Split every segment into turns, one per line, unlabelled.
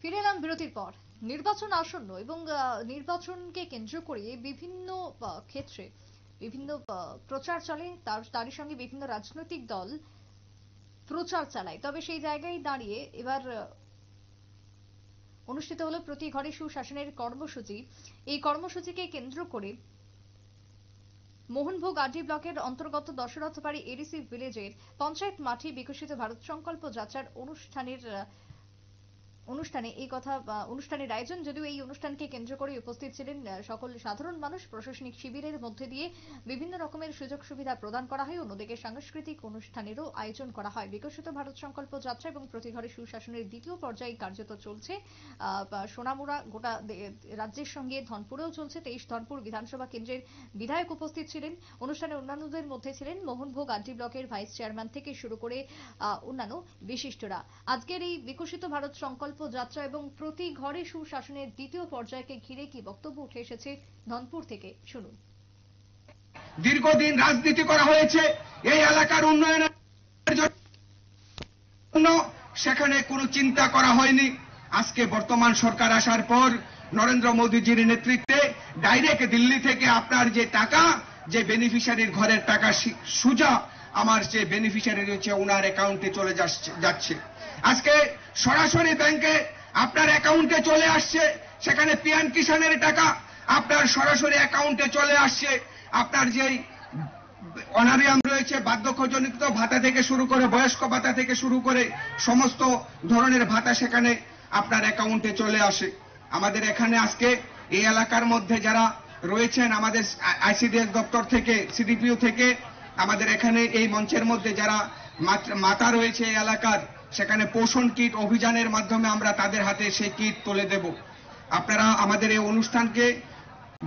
ফিরে এলাম বিরতির পর। নির্বাচন আসন্ন এবং নির্বাচনকে কেন্দ্র করে বিভিন্ন ক্ষেত্রে বিভিন্ন প্রচার চলে, তারই সঙ্গে বিভিন্ন রাজনৈতিক দল প্রচার চালায়। তবে সেই জায়গায় দাঁড়িয়ে এবার অনুষ্ঠিত হলো প্রতি ঘরে সুশাসনের কর্মসূচি। এই কর্মসূচিকে কেন্দ্র করে মোহনভোগ আরডি ব্লকের অন্তর্গত দশরথবাড়ি এডিসি ভিলেজের পঞ্চায়েত মাঠে বিকশিত ভারত সংকল্প যাত্রার অনুষ্ঠানের আয়োজন। যদিও এই অনুষ্ঠানকে কেন্দ্র করে উপস্থিত ছিলেন সকল সাধারণ মানুষ। প্রশাসনিক শিবিরের মধ্যে দিয়ে বিভিন্ন রকমের সুযোগ সুবিধা প্রদান করা হয়। অন্যদিকে সাংস্কৃতিক অনুষ্ঠানেরও আয়োজন করা হয়। বিকশিত ভারত সংকল্প যাত্রা এবং প্রতি ঘরে সুশাসনের দ্বিতীয় পর্যায়ে কার্যত চলছে সোনামুড়া। গোটা রাজ্যের সঙ্গে ধনপুরেও চলছে। 23 ধনপুর বিধানসভা কেন্দ্রের বিধায়ক উপস্থিত ছিলেন। অনুষ্ঠানে অন্যান্যদের মধ্যে ছিলেন মোহনভোগ আরডি ব্লকের ভাইস চেয়ারম্যান থেকে শুরু করে অন্যান্য বিশিষ্টরা। আজকের এই বিকশিত ভারত সংকল্প যাত্রা এবং প্রতি ঘরে সুশাসনের দ্বিতীয় পর্যায়কে ঘিরে কি বক্তব্য উঠে এসেছে ধনপুর থেকে, শুনুন।
দীর্ঘদিন রাজনীতি করা হয়েছে এই এলাকার উন্নয়নের জন্য, সেখানে কোনো চিন্তা করা হয়নি। আজকে বর্তমান সরকার আসার পর নরেন্দ্র মোদীজির নেতৃত্বে ডাইরেক্ট দিল্লি থেকে আপনার যে টাকা, যে বেনিফিশিয়ারির ঘরের টাকা সুজা আমার যে বেনিফিশিয়ারি রয়েছে ওনার অ্যাকাউন্টে চলে যাচ্ছে। আজকে সরাসরি ব্যাংকে আপনার অ্যাকাউন্টে চলে আসছে। সেখানে পিএম কিষানের টাকা আপনার সরাসরি অ্যাকাউন্টে চলে আসছে। আপনার যেই অনারিয়াম রয়েছে, বার্ধক্যজনিত ভাতা থেকে শুরু করে বয়স্ক ভাতা থেকে শুরু করে সমস্ত ধরনের ভাতা সেখানে আপনার অ্যাকাউন্টে চলে আসে। আমাদের এখানে আজকে এই এলাকার মধ্যে যারা রয়েছেন, আমাদের আইসিডিএস দপ্তর থেকে, সিডিপিও থেকে, আমাদের এখানে এই মঞ্চের মধ্যে যারা মাতা রয়েছে এই এলাকার, সেখানে পোষণ কিট অভিযানের মাধ্যমে আমরা তাদের হাতে সেই কিট তুলে দেব। আপনারা আমাদের এই অনুষ্ঠানকে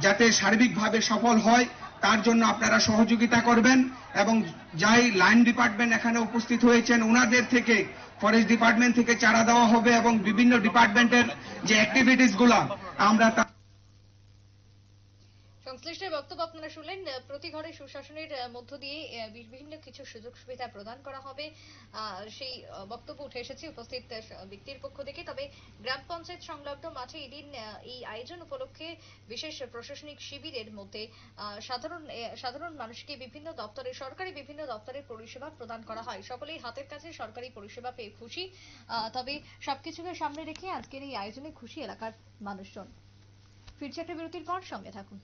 যাতে সার্বিকভাবে সফল হয় তার জন্য আপনারা সহযোগিতা করবেন এবং যাই লাইন ডিপার্টমেন্ট এখানে উপস্থিত হয়েছেন ওনাদের থেকে, ফরেস্ট ডিপার্টমেন্ট থেকে চারা দেওয়া হবে এবং বিভিন্ন ডিপার্টমেন্টের যে অ্যাক্টিভিটিস গুলা আমরা
সংশ্লিষ্টের বক্তব্য আপনারা শুনলেন। প্রতি ঘরে সুশাসনের মধ্য দিয়ে বিভিন্ন কিছু সুযোগ সুবিধা প্রদান করা হবে, সেই বক্তব্য উঠে এসেছে উপস্থিত ব্যক্তির পক্ষ থেকে। তবে গ্রাম পঞ্চায়েত সংলগ্ন মাঠে এদিন এই আয়োজন উপলক্ষে বিশেষ প্রশাসনিক শিবিরের মধ্যে সাধারণ মানুষকে বিভিন্ন দপ্তরে, সরকারি বিভিন্ন দপ্তরের পরিষেবা প্রদান করা হয়। সকলেই হাতের কাছে সরকারি পরিষেবা পেয়ে খুশি। তবে সবকিছুকে সামনে রেখে আজকের এই আয়োজনে খুশি এলাকার মানুষজন। ফিরছে একটা বিরতির পর, সঙ্গে থাকুন।